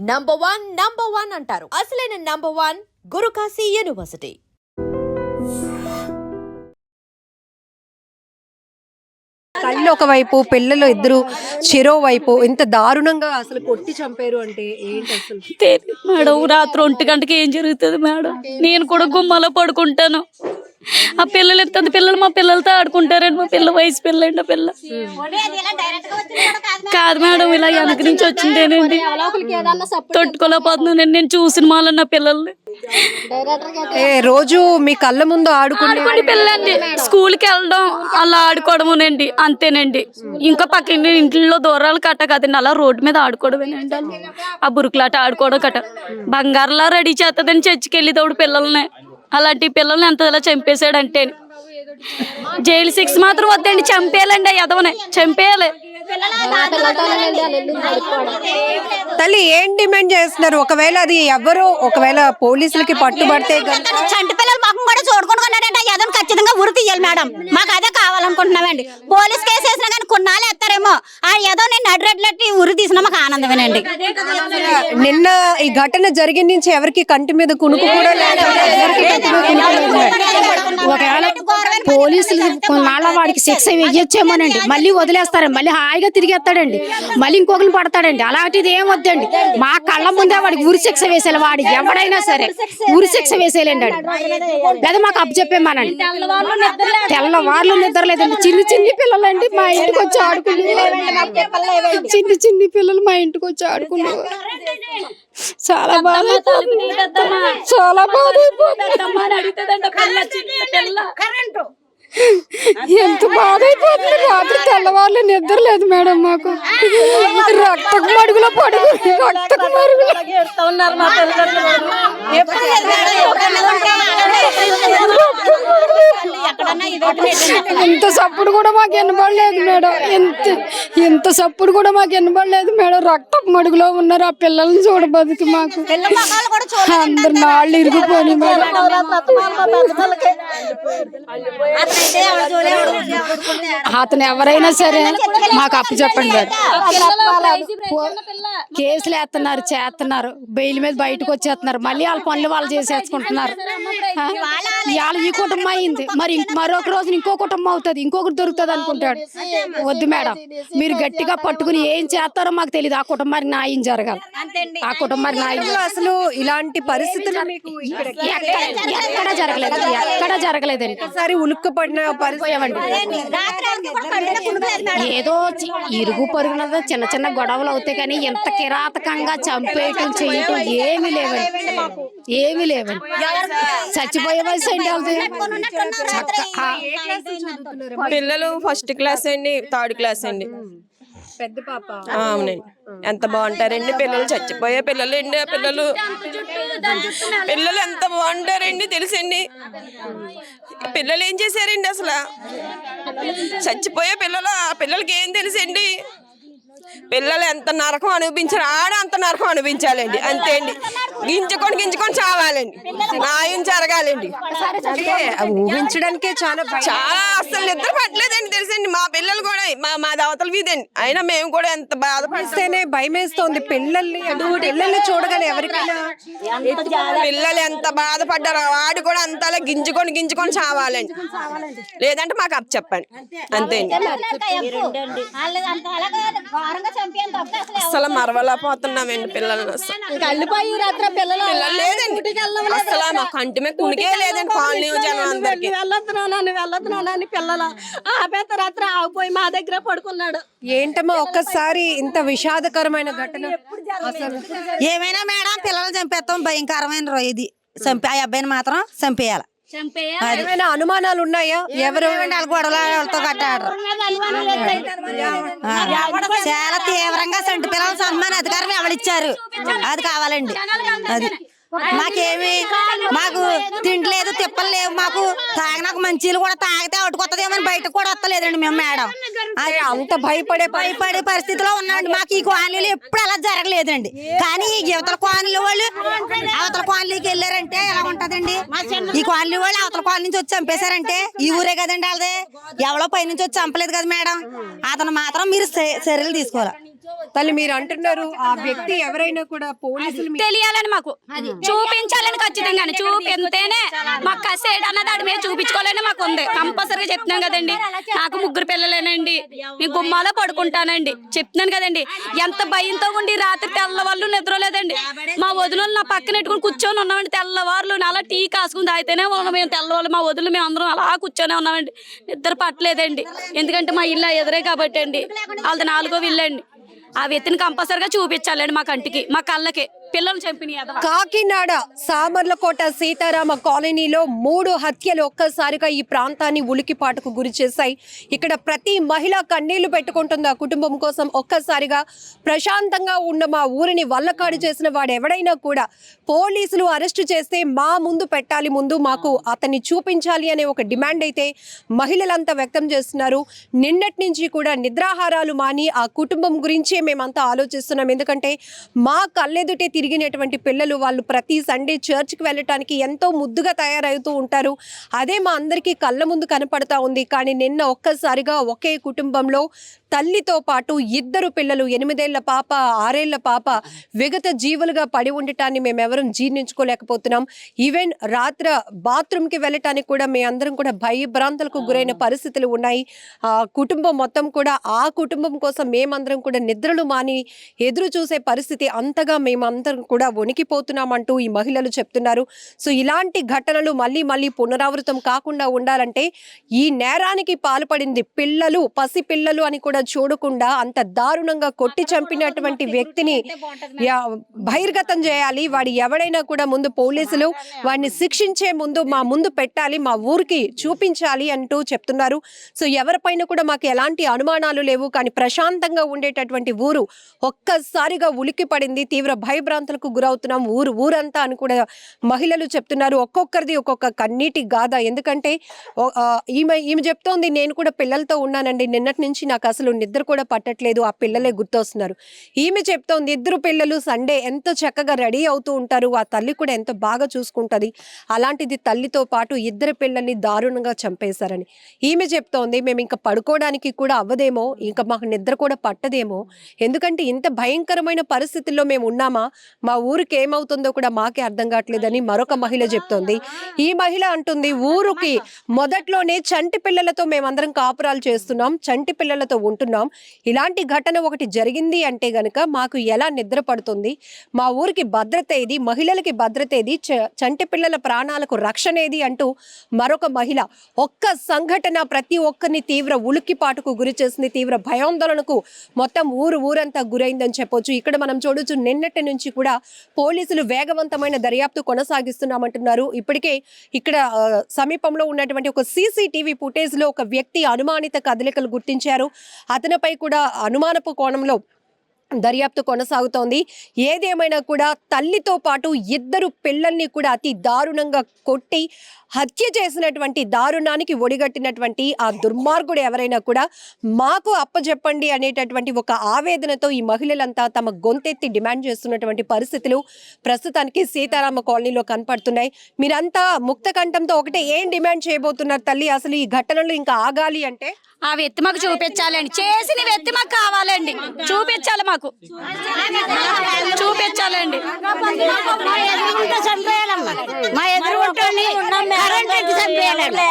Number one అంటారు. అసలైన number one Guru Kashi university. తల్లి ఒకవైపు, పిల్లలు ఇద్దరు చెరోవైపు ఇంత దారుణంగా అసలు కొట్టి చంపారు అంటే ఏంటి అసలు? తెలియదు మేడం. రాత్రి 1 గంటకి ఏం జరుగుతుంది మేడం? నేను కూడా గుమ్మలో పడుకుంటాను. ఆ పిల్లలు ఎంత పిల్లలు మా పిల్లలతో ఆడుకుంటారండి. మా పిల్ల వయసు పిల్లండి. ఆ పిల్ల కాదు మేడం, ఇలా వెనక నుంచి వచ్చిందేనండి. తట్టుకోలేకపోతున్నానండి నేను చూసిన వాళ్ళ నా పిల్లల్ని. రోజు మీ కళ్ళ ముందు ఆడుకునే పిల్లండి స్కూల్కి వెళ్ళడం అలా ఆడుకోవడమేనండి, అంతేనండి. ఇంకా పక్కన ఇంట్లో దూరాలు కట్ట కదండి, అలా రోడ్డు మీద ఆడుకోవడమేనండి. ఆ బురుకులాట ఆడుకోవడం కట్ట బంగారులా రెడీ చేస్తుందని చర్చికి వెళ్ళేదోడు పిల్లల్ని. అలాంటి పిల్లల్ని ఎంత ఇలా చంపేశాడంటే జైలు 6 మాత్రం వద్దండి, చంపేయాలండి. ఎదవనే చంపేయాలి. తల్లి ఏం డిమాండ్ చేస్తున్నారు? ఒకవేళ అది ఎవరు ఒకవేళ పోలీసులకి పట్టుబడితే చంటి పిల్లల ముఖం కూడా చూడుకుంటున్నాడంటే ఎదను ఖచ్చితంగా ఉరి తీయాలి మేడం. మాకు అదే కావాలనుకుంటున్నామండి. పోలీస్ కేసు వేసినా కానీ కొన్నాళ్ళు ఎత్తారేమో, ఆ ఏదో నేను నడ్రెడ్లెట్టి ఉరి తీసినా మాకు ఆనందమేనండి. నిన్న ఈ ఘటన జరిగిన నుంచి ఎవరికి కంటి మీద కునుకు కూడా లేదు. ఒకవేళ పోలీసులు కొన్నాళ్ళ వాడికి శిక్ష వెయ్యొచ్చేమోనండి, మళ్ళీ వదిలేస్తారు, మళ్ళీ హాయిగా తిరిగేస్తాడండి, మళ్ళీ ఇంకొకరిని పడతాడండి. అలాంటిది ఏం వద్దండి. మా కళ్ళ ముందే వాడికి ఉరి శిక్ష వేసేయాలి. వాడు ఎవడైనా సరే ఉరి శిక్ష వేసేయాలండి. లేదా మాకు అప్పు చెప్పేమానండి. తెల్లవార్లు నిద్ర లేదండి. చిన్ని పిల్లలండి మా ఇంటికి వచ్చి ఆడుకున్నారు. చిన్ని పిల్లలు మా ఇంటికి వచ్చి ఆడుకున్నారు. చాలా బాధ, చాలా బాధ. ఎంత బాధ అయిపోతుంది. రాత్రి తెల్లవారులు నిద్ర లేదు మేడం మాకు. రక్తకు మడుగులో పడుకుని రక్తకు మడుగులో ఇంత సప్పుడు కూడా మాకు వినబడలేదు మేడం. ఇంత సప్పుడు కూడా మాకు వినబడలేదు మేడం. రక్తపు మడుగులో ఉన్నారు ఆ పిల్లల్ని చూడబదుకు మాకు అందరు నాళ్ళు ఇరిగిపోయి మేడం. అతను ఎవరైనా సరే మాకు అప్పు చెప్పండి మేడం. కేసులు చేస్తున్నారు, బెయిల్ మీద బయటకు వచ్చేస్తున్నారు, మళ్ళీ వాళ్ళ పనులు వాళ్ళు చేసేసుకుంటున్నారు. ఇవాళ ఈ కుటుంబం అయింది, మరి మరొక రోజు ఇంకో కుటుంబం అవుతుంది, ఇంకొకటి దొరుకుతుంది అనుకుంటాడు. వద్దు మేడం, మీరు గట్టిగా పట్టుకుని ఏం చేస్తారో మాకు తెలియదు. ఆ కుటుంబానికి న్యాయం జరగాలి. ఆ కుటుంబానికి న్యాయం అసలు ఇలాంటి పరిస్థితులు ఎక్కడ జరగలేదండి. ఒకసారి ఉలుక్కు పడిన ఏదో ఇరుగు పొరుగునదో చిన్న చిన్న గొడవలు అవుతాయి, కానీ ఎంత కిరాతకంగా చంపేయటం చేయటం ఏమీ లేవండి. చచ్చిపోయే వయసు ఏంటి వాళ్ళది? పిల్లలు 1st క్లాస్ అండి, 3rd క్లాస్ అండి. పెద్ద పాప. అవునండి. ఎంత బాగుంటారండి పిల్లలు, చచ్చిపోయే పిల్లలు అండి. ఆ పిల్లలు ఎంత బాగుంటారండి తెలుసండి. పిల్లలు ఏం చేశారండి అసలు? చచ్చిపోయే పిల్లలు, ఆ పిల్లలకి ఏం తెలుసండి? పిల్లలు ఎంత నరకం అనిపించారు, అంత నరకం అనిపించాలండి. అంతే అండి. గింజుకొని చావాలండి. న్యాయం జరగాలండి. ఊహించడానికే చాలా అసలు నిద్ర పట్టలేదండి తెలుసండి. మా పిల్లలు కూడా మా దవతల వీధండి, అయినా మేము కూడా ఎంత బాధపడిస్తేనే భయం వేస్తోంది. పిల్లల్ని చూడగానే ఎవరికైనా పిల్లలు ఎంత బాధపడ్డారో వాడు కూడా అంతలా గింజుకొని చావాలండి. లేదంటే మాకు అప్పు చెప్పండి. అంతే అండి. అసలు మరవలేకపోతున్నామండి పిల్లల్ని. పిల్లలు లేదండి అసలు. మా కంటి మీద కునికే లేదండి. కాలనీ జనం అందరికి వెళ్ళొద్దునాని పిల్లలు రాత్రి ఆగిపోయి మా దగ్గర పడుకున్నాడు. ఏంటమ్మా ఒక్కసారి ఇంత విషాదకరమైన ఘటన? ఏమైనా మేడం పిల్లలు చంపేస్తాం, భయంకరమైన ఇది. ఆ అబ్బాయిని మాత్రం చంపేయాలి. ఏమైనా అనుమానాలు ఉన్నాయా? ఎవరు గొడవలతో కట్టాడు. చాలా తీవ్రంగా సంటి పిల్లల సన్మాన అధికారం ఎవరిచ్చారు? అది కావాలండి. అది మాకు తిండి లేదు, తిప్పలు లేవు. మాకు తాగినాక మంచీలు కూడా తాగితే అటుకొత్తదేమని బయటకు కూడా వస్తలేదండి మేము మేడం. అంత భయపడే పరిస్థితిలో ఉన్నామండి. మాకు ఈ కాలనీలు ఎప్పుడు అలా జరగలేదండి. కానీ ఈ యువతల కాలనీ వాళ్ళు అవతల కాలనీకి వెళ్ళారంటే ఎలా ఉంటదండి? ఈ కాలనీ వాళ్ళు అవతల కాలనీ నుంచి వచ్చి చంపేశారంటే ఈ ఊరే కదండి వాళ్ళది. ఎవరో పై నుంచి వచ్చి చంపలేదు కదా మేడం. అతను మాత్రం మీరు చర్యలు తీసుకోవాలి. తల్లి మీరు అంటున్నారు ఆ వ్యక్తి ఎవరైనా కూడా పోలీసులు తెలియాలని మాకు చూపించాలని ఖచ్చితంగా చూపిస్తేనే మాకు కసేడ్ అన్నది ఆడి మీద చూపించుకోవాలని మాకు ఉంది. కంపల్సరీగా చెప్తున్నాం కదండి. నాకు 3 పిల్లలేనండి, నేను గుమ్మాలో పడుకుంటానండి. చెప్తున్నాను కదండి, ఎంత భయంతో ఉండి రాత్రి తెల్లవాళ్ళు నిద్ర లేదండి. మా వదులు నా పక్కన పెట్టుకుని కూర్చొని ఉన్నామండి. తెల్లవారులు అలా టీ కాసుకుని తాగితేనే ఉన్నాం మేము. తెల్లవాళ్ళు మా వదులు మేము అందరం అలా కూర్చొని ఉన్నామండి. నిద్ర పట్టలేదండి, ఎందుకంటే మా ఇల్లు ఎదురే కాబట్టి అండి. వాళ్ళది 4వ ఇల్లు అండి. ఆ వ్యక్తిని కంపల్సరిగా చూపించాలండి మా కంటికి, మా కళ్ళకి. పిల్లలు చంపిన కాకినాడ సామర్లకోట సీతారామ కాలనీలో 3 హత్యలు ఒక్కసారిగా ఈ ప్రాంతాన్ని ఉలికిపాటుకు గురి చేశాయి. ఇక్కడ ప్రతి మహిళ కన్నీళ్లు పెట్టుకుంటుంది ఆ కుటుంబం కోసం. ఒక్కసారిగా ప్రశాంతంగా ఉన్న మా ఊరిని వల్లకాడు చేసిన వాడు ఎవడైనా కూడా పోలీసులు అరెస్టు చేస్తే మా ముందు పెట్టాలి, ముందు మాకు అతన్ని చూపించాలి అనే ఒక డిమాండ్ అయితే మహిళలంతా వ్యక్తం చేస్తున్నారు. నిన్నటి నుంచి కూడా నిద్రాహారాలు మాని ఆ కుటుంబం గురించే మేమంతా ఆలోచిస్తున్నాం. ఎందుకంటే మా కళ్ళెదుటే తిరిగినటువంటి పిల్లలు, వాళ్ళు ప్రతి సండే చర్చ్కి వెళ్ళటానికి ఎంతో ముద్దుగా తయారవుతూ ఉంటారు. అదే మా అందరికీ కళ్ళ ముందు కనపడతా ఉంది. కానీ నిన్న ఒక్కసారిగా ఒకే కుటుంబంలో తల్లితో పాటు 2 పిల్లలు, 8 ఏళ్ల పాప, 6 ఏళ్ల పాప విగత జీవులుగా పడి ఉండటాన్ని మేమెవరం జీర్ణించుకోలేకపోతున్నాం. ఈవెన్ రాత్రి బాత్రూమ్కి వెళ్ళటానికి కూడా మేమందరం కూడా భయభ్రాంతులకు గురైన పరిస్థితులు ఉన్నాయి. ఆ కుటుంబం మొత్తం కూడా ఆ కుటుంబం కోసం మేమందరం కూడా నిద్రలు మాని ఎదురు చూసే పరిస్థితి. అంతగా మేమందరం కూడా వణికిపోతున్నామంటూ ఈ మహిళలు చెప్తున్నారు. సో ఇలాంటి ఘటనలు మళ్ళీ మళ్ళీ పునరావృతం కాకుండా ఉండాలంటే ఈ నేరానికి పాల్పడింది పిల్లలు, పసిపిల్లలు అని కూడా చూడకుండా అంత దారుణంగా కొట్టి చంపినటువంటి వ్యక్తిని బహిర్గతం చేయాలి. వాడు ఎవడైనా కూడా ముందు పోలీసులు వాడిని శిక్షించే ముందు మా ముందు పెట్టాలి, మా ఊరికి చూపించాలి అంటూ చెప్తున్నారు. సో ఎవరిపైన కూడా మాకు ఎలాంటి అనుమానాలు లేవు. కానీ ప్రశాంతంగా ఉండేటటువంటి ఊరు ఒక్కసారిగా ఉలికి పడింది. తీవ్ర భయభ్రాంతులకు గురవుతున్నాం ఊరంతా అని కూడా మహిళలు చెప్తున్నారు. ఒక్కొక్కరిది ఒక్కొక్క కన్నీటి గాథ. ఎందుకంటే ఈమె చెప్తోంది, నేను కూడా పిల్లలతో ఉన్నానండి, నిన్నటి నుంచి నాకు అసలు నిద్ర కూడా పట్టట్లేదు, ఆ పిల్లలే గుర్తొస్తున్నారు. ఈమె చెప్తోంది 2 పిల్లలు సండే ఎంతో చక్కగా రెడీ అవుతూ ఉంటారు, ఆ తల్లి కూడా ఎంతో బాగా చూసుకుంటుంది. అలాంటిది తల్లితో పాటు 2 పిల్లల్ని దారుణంగా చంపేశారని ఈమె చెప్తోంది. మేము ఇంకా పడుకోవడానికి కూడా అవ్వదేమో, ఇంకా మాకు నిద్ర కూడా పట్టదేమో, ఎందుకంటే ఇంత భయంకరమైన పరిస్థితుల్లో మేము ఉన్నామా, మా ఊరికి ఏమవుతుందో కూడా మాకే అర్థం కావట్లేదని మరొక మహిళ చెప్తోంది. ఈ మహిళ అంటుంది, ఊరికి మొదట్లోనే చంటి పిల్లలతో మేమందరం కాపురాలు చేస్తున్నాం, చంటి పిల్లలతో ఉంటున్నాం. ఇలాంటి ఘటన ఒకటి జరిగింది అంటే గనక మాకు ఎలా నిద్ర పడుతుంది, మా ఊరికి భద్రత ఏది, మహిళలకి భద్రత ఏది, చంటి పిల్లల ప్రాణాలకు రక్షణ ఏది అంటూ మరొక మహిళ. ఒక్క సంఘటన ప్రతి ఒక్కరిని తీవ్ర ఉలిక్కిపాటుకు గురి చేసింది, తీవ్ర భయాందోళనకు మొత్తం ఊరంతా గురైందని చెప్పొచ్చు. ఇక్కడ మనం చూడొచ్చు, నిన్నటి నుంచి కూడా పోలీసులు వేగవంతమైన దర్యాప్తు కొనసాగిస్తున్నామంటున్నారు. ఇప్పటికే ఇక్కడ సమీపంలో ఉన్నటువంటి ఒక CCTV ఫుటేజ్ లో ఒక వ్యక్తి అనుమానిత కదలికలు గుర్తించారు. అతనిపై కూడా అనుమానపు కోణంలో దర్యాప్తు కొనసాగుతోంది. ఏదేమైనా కూడా తల్లితో పాటు 2 పిల్లల్ని కూడా అతి దారుణంగా కొట్టి హత్య చేసినటువంటి దారుణానికి ఒడిగట్టినటువంటి ఆ దుర్మార్గుడు ఎవరైనా కూడా మాకు అప్పచెప్పండి అనేటటువంటి ఒక ఆవేదనతో ఈ మహిళలంతా తమ గొంతెత్తి డిమాండ్ చేస్తున్నటువంటి పరిస్థితులు ప్రస్తుతానికి సీతారామ కాలనీలో కనపడుతున్నాయి. మీరంతా ముక్త కంఠంతో ఒకటే ఏం డిమాండ్ చేయబోతున్నారు తల్లి? అసలు ఈ ఘటనలు ఇంకా ఆగాలి అంటే ఆ వ్యక్తి మాకు చూపించాలండి, చేసిన వ్యక్తి మాకు కావాలండి, చూపించాలి, మాకు చూపించాలండి. మా ఎదురు కరెంట్ ఎట్టి చంపేయాలండి,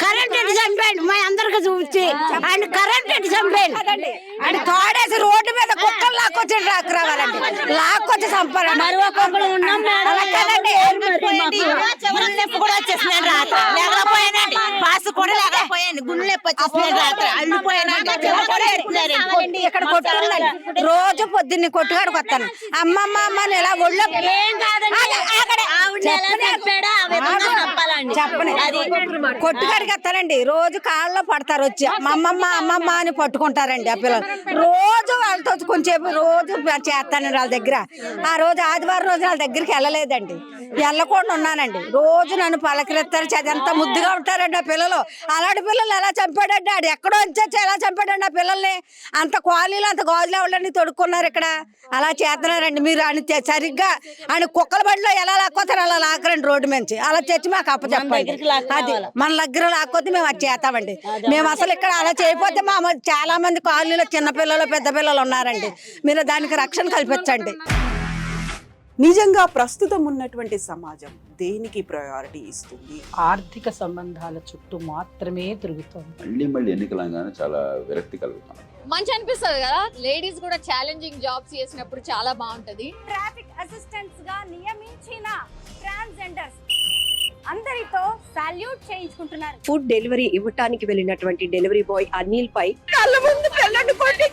కరెంట్ ఎట్టి చంపేయండి, మా అందరికి చూపించి ఆయన కరెంట్ ఎట్టి చంపేయండి. ఆయన తోడేసి రోడ్డు మీద కుక్కలు లాక్కొచ్చి రావాలండి, లాక్కొచ్చి చంపాలండి. మరి ఒక్కొక్కరు ఉన్నాం కూడా వచ్చేసినాడు రాత్రి, లేకపోయానండి పాస్ కూడా లేకపోయాను, గుండె నొప్పి వచ్చేసినాడు రాత్రి, అల్లిపోయానండి. ఇక్కడ కొట్టుకుందండి, రోజు పొద్దున్నే కొట్టుకాడికి వస్తాను, అమ్మమ్మ అమ్మని ఇలా ఒళ్ళో కొట్టుకాడికి వస్తానండి. రోజు కాళ్ళలో పడతారు వచ్చి అమ్మమ్మ అమ్మమ్మ అని పట్టుకుంటారండి ఆ పిల్లలు. రోజు వాళ్ళతో కొంచెంసేపు రోజు చేస్తాను వాళ్ళ దగ్గర. ఆ రోజు ఆదివారం రోజు వాళ్ళ దగ్గరికి వెళ్ళలేదండి, వెళ్ళకుండా ఉన్నానండి. రోజు నన్ను పలకరిస్తారు, ఎంత ముద్దుగా ఉంటారండి ఆ పిల్లలు. అలాంటి పిల్లలు ఎలా చంపాడండి, ఆడు ఎక్కడో వచ్చి ఎలా చంపాడండి ఆ పిల్లల్ని. అంత క్వాలీలు అంత గాజులు ఎవరండి తొడుక్కున్నారు ఇక్కడ. అలా చేస్తున్నారండి మీరు. అని సరిగ్గా అని కుక్కల బండిలో ఎలా లాక్కోతారు అలా లాక్కరండి రోడ్డు నుంచి. అలా తెచ్చి మాకు అప్పచెప్పండి. అది మన దగ్గర లాక్కోతే మేము అది చేస్తామండి. మేము అసలు ఇక్కడ అలా చేయకపోతే మా చాలా మంది కాలనీలో చిన్న పిల్లలు పెద్ద పిల్లలు ఉన్నారండి. మీరు దానికి రక్షణ కల్పించండి. నిజంగా ప్రస్తుతం ఉన్నటువంటి సమాజం దేనికి ప్రయారిటీ ఇస్తుంది? ఆర్థిక సంబంధాల చుట్టూ మాత్రమే తిరుగుతోంది. మళ్ళీ ఎన్నికలంగానే చాలా విరక్తి కలుగుతాం. మంచి అనిపిస్తుంది కదా, లేడీస్ కూడా ఛాలెంజింగ్ జాబ్స్ చేసినప్పుడు చాలా బాగుంటది. ట్రాఫిక్ అసిస్టెంట్స్ గా నియమించిన ట్రాన్స్జెండర్స్ అందరితో సాల్యూట్ చేయించుకుంటున్నారు. ఫుడ్ డెలివరీ ఇవ్వటానికి వెళ్ళినటువంటి డెలివరీ బాయ్ అనిల్ పై కళ్ళ ముందు పిల్లని కొట్టి